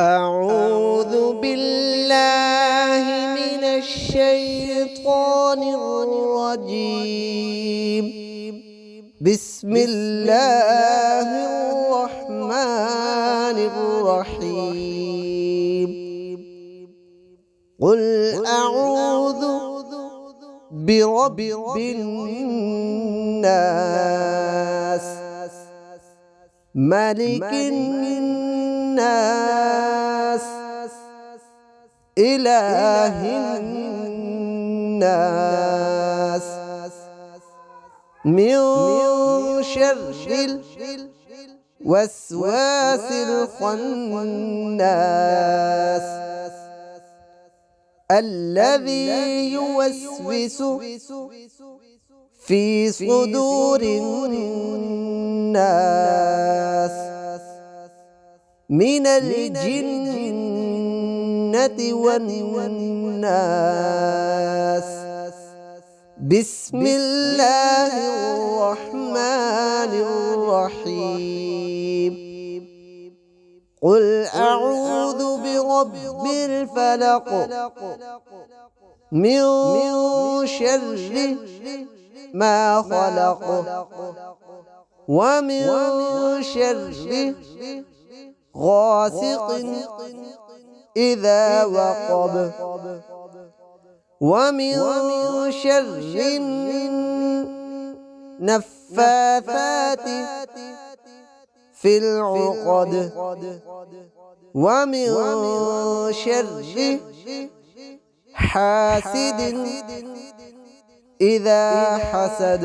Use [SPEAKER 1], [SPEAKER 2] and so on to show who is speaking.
[SPEAKER 1] أعوذ بالله من الشيطان الرجيم. بسم الله الرحمن الرحيم. قل أعوذ برب الناس، ملك الناس، إله الناس، من شر الوسواس الخناس، الذي يوسوس في صدور الناس من الجنة والناس. بسم الله الرحمن الرحيم. قل أعوذ برب الفلق، من شر ما خلق، ومن شر غاسق إذا وقب، ومن شر النفاثات في العقد، ومن شر حاسد إذا حسد.